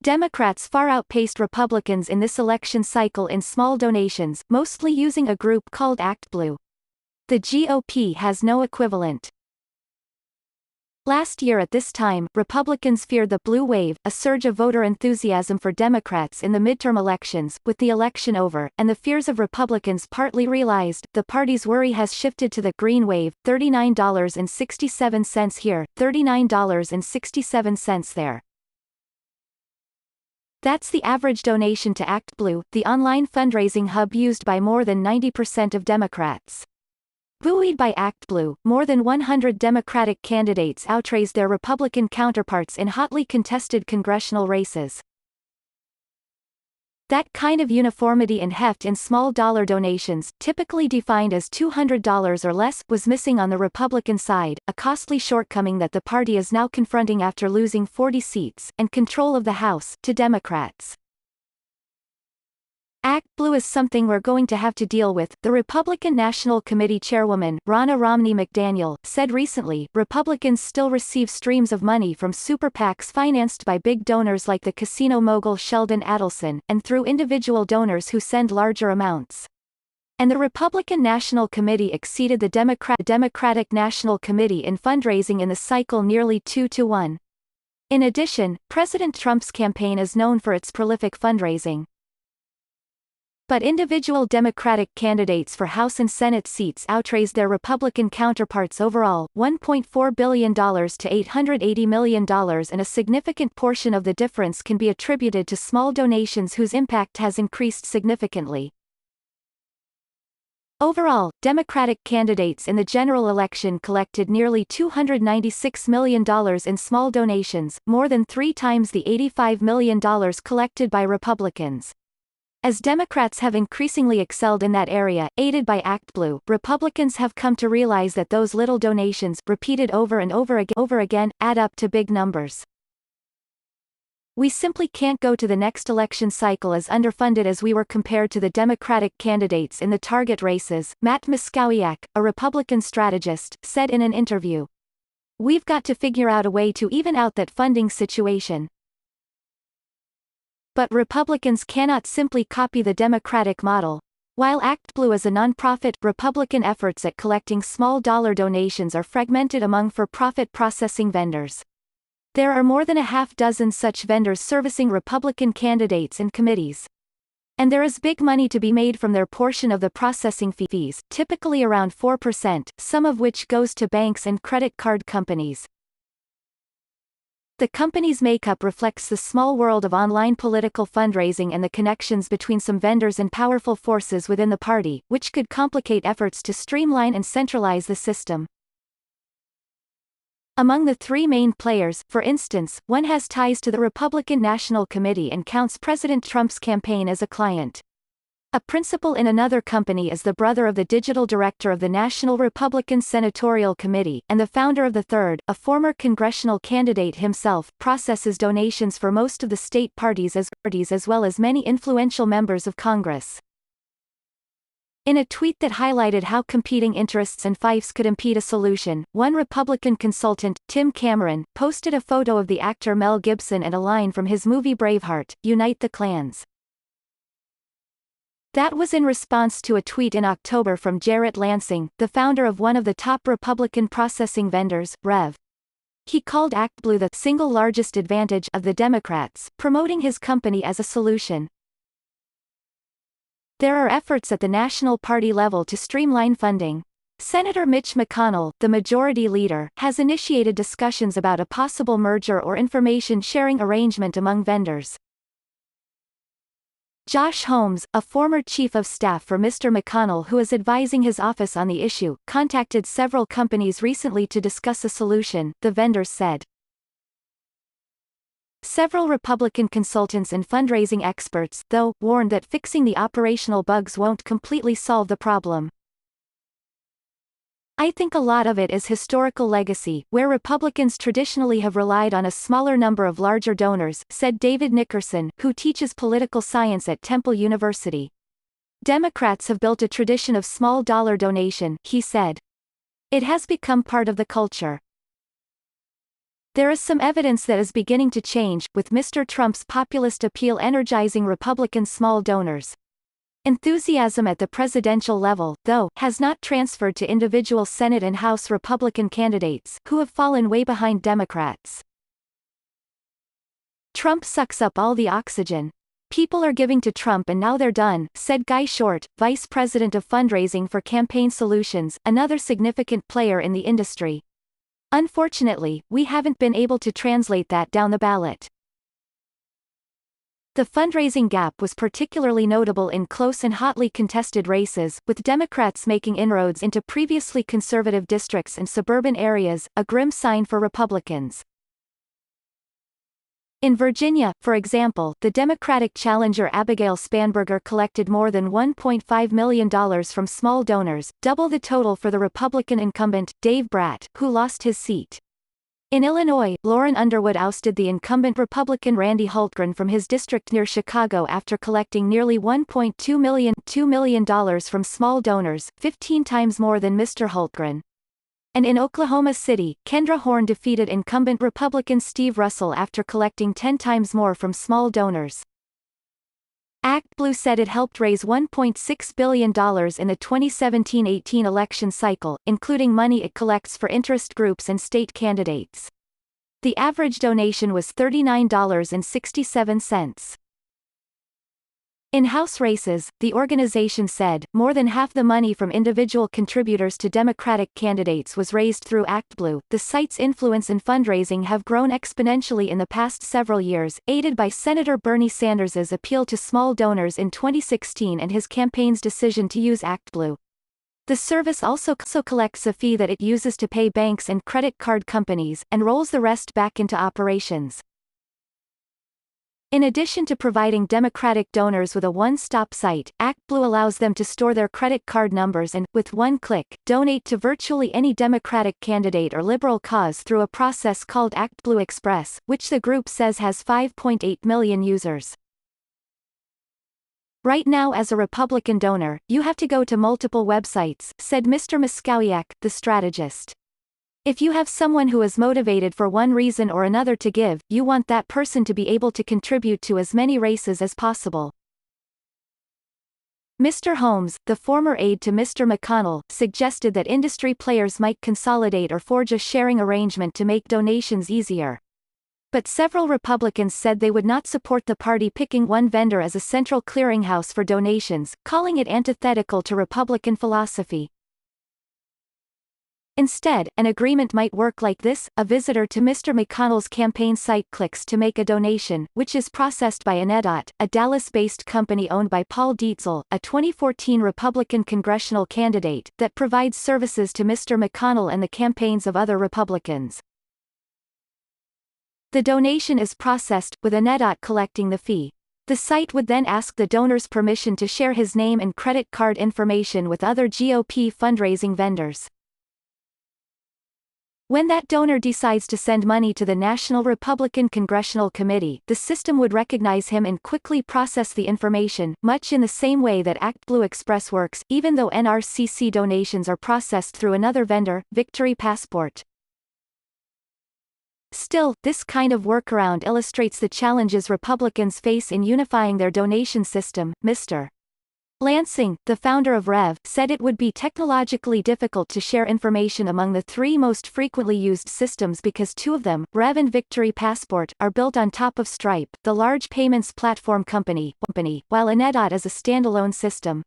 Democrats far outpaced Republicans in this election cycle in small donations, mostly using a group called ActBlue. The GOP has no equivalent. Last year at this time, Republicans feared the blue wave, a surge of voter enthusiasm for Democrats in the midterm elections. With the election over, and the fears of Republicans partly realized, the party's worry has shifted to the green wave, $39.67 here, $39.67 there. That's the average donation to ActBlue, the online fundraising hub used by more than 90% of Democrats. Buoyed by ActBlue, more than 100 Democratic candidates outraised their Republican counterparts in hotly contested congressional races. That kind of uniformity and heft in small dollar donations, typically defined as $200 or less, was missing on the Republican side, a costly shortcoming that the party is now confronting after losing 40 seats, and control of the House, to Democrats. ActBlue is something we're going to have to deal with, the Republican National Committee chairwoman, Ronna Romney McDaniel, said recently. Republicans still receive streams of money from super PACs financed by big donors like the casino mogul Sheldon Adelson, and through individual donors who send larger amounts. And the Republican National Committee exceeded the Democratic National Committee in fundraising in the cycle nearly 2-1. In addition, President Trump's campaign is known for its prolific fundraising. But individual Democratic candidates for House and Senate seats outraised their Republican counterparts overall, $1.4 billion to $880 million, and a significant portion of the difference can be attributed to small donations whose impact has increased significantly. Overall, Democratic candidates in the general election collected nearly $296 million in small donations, more than 3 times the $85 million collected by Republicans. As Democrats have increasingly excelled in that area, aided by ActBlue, Republicans have come to realize that those little donations, repeated over and over again, add up to big numbers. We simply can't go to the next election cycle as underfunded as we were compared to the Democratic candidates in the target races, Matt Moskowiak, a Republican strategist, said in an interview. We've got to figure out a way to even out that funding situation. But Republicans cannot simply copy the Democratic model. While ActBlue is a nonprofit, Republican efforts at collecting small dollar donations are fragmented among for-profit processing vendors. There are more than a half-dozen such vendors servicing Republican candidates and committees. And there is big money to be made from their portion of the processing fees, typically around 4%, some of which goes to banks and credit card companies. The company's makeup reflects the small world of online political fundraising and the connections between some vendors and powerful forces within the party, which could complicate efforts to streamline and centralize the system. Among the 3 main players, for instance, one has ties to the Republican National Committee and counts President Trump's campaign as a client. A principal in another company is the brother of the digital director of the National Republican Senatorial Committee, and the founder of the third, a former congressional candidate himself, processes donations for most of the state parties as well as many influential members of Congress. In a tweet that highlighted how competing interests and fiefs could impede a solution, one Republican consultant, Tim Cameron, posted a photo of the actor Mel Gibson and a line from his movie Braveheart, "Unite the clans." That was in response to a tweet in October from Jarrett Lansing, the founder of one of the top Republican processing vendors, Rev. He called ActBlue the single largest advantage of the Democrats, promoting his company as a solution. There are efforts at the national party level to streamline funding. Senator Mitch McConnell, the majority leader, has initiated discussions about a possible merger or information sharing arrangement among vendors. Josh Holmes, a former chief of staff for Mr. McConnell who is advising his office on the issue, contacted several companies recently to discuss a solution, the vendors said. Several Republican consultants and fundraising experts, though, warned that fixing the operational bugs won't completely solve the problem. I think a lot of it is historical legacy, where Republicans traditionally have relied on a smaller number of larger donors, said David Nickerson, who teaches political science at Temple University. Democrats have built a tradition of small dollar donation, he said. It has become part of the culture. There is some evidence that is beginning to change, with Mr. Trump's populist appeal energizing Republican small donors. Enthusiasm at the presidential level, though, has not transferred to individual Senate and House Republican candidates, who have fallen way behind Democrats. Trump sucks up all the oxygen. People are giving to Trump and now they're done, said Guy Short, vice president of fundraising for Campaign Solutions, another significant player in the industry. Unfortunately, we haven't been able to translate that down the ballot. The fundraising gap was particularly notable in close and hotly contested races, with Democrats making inroads into previously conservative districts and suburban areas, a grim sign for Republicans. In Virginia, for example, the Democratic challenger Abigail Spanberger collected more than $1.5 million from small donors, double the total for the Republican incumbent, Dave Bratt, who lost his seat. In Illinois, Lauren Underwood ousted the incumbent Republican Randy Hultgren from his district near Chicago after collecting nearly $1.2 million from small donors, 15 times more than Mr. Hultgren. And in Oklahoma City, Kendra Horn defeated incumbent Republican Steve Russell after collecting 10 times more from small donors. ActBlue said it helped raise $1.6 billion in the 2017-18 election cycle, including money it collects for interest groups and state candidates. The average donation was $39.67. In House races, the organization said, more than half the money from individual contributors to Democratic candidates was raised through ActBlue. The site's influence and fundraising have grown exponentially in the past several years, aided by Senator Bernie Sanders' appeal to small donors in 2016 and his campaign's decision to use ActBlue. The service also collects a fee that it uses to pay banks and credit card companies, and rolls the rest back into operations. In addition to providing Democratic donors with a one-stop site, ActBlue allows them to store their credit card numbers and, with one click, donate to virtually any Democratic candidate or liberal cause through a process called ActBlue Express, which the group says has 5.8 million users. Right now, as a Republican donor, you have to go to multiple websites, said Mr. Moskowiak, the strategist. If you have someone who is motivated for one reason or another to give, you want that person to be able to contribute to as many races as possible. Mr. Holmes, the former aide to Mr. McConnell, suggested that industry players might consolidate or forge a sharing arrangement to make donations easier. But several Republicans said they would not support the party picking one vendor as a central clearinghouse for donations, calling it antithetical to Republican philosophy. Instead, an agreement might work like this: a visitor to Mr. McConnell's campaign site clicks to make a donation, which is processed by Anedot, a Dallas-based company owned by Paul Dietzel, a 2014 Republican congressional candidate, that provides services to Mr. McConnell and the campaigns of other Republicans. The donation is processed, with Anedot collecting the fee. The site would then ask the donor's permission to share his name and credit card information with other GOP fundraising vendors. When that donor decides to send money to the National Republican Congressional Committee, the system would recognize him and quickly process the information, much in the same way that ActBlue Express works, even though NRCC donations are processed through another vendor, Victory Passport. Still, this kind of workaround illustrates the challenges Republicans face in unifying their donation system. Mr. Lansing, the founder of Rev, said it would be technologically difficult to share information among the three most frequently used systems because two of them, Rev and Victory Passport, are built on top of Stripe, the large payments platform company, while Anedot is a standalone system.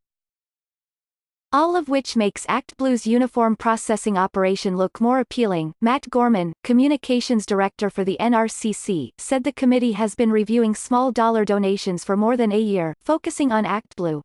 All of which makes ActBlue's uniform processing operation look more appealing. Matt Gorman, communications director for the NRCC, said the committee has been reviewing small dollar donations for more than a year, focusing on ActBlue.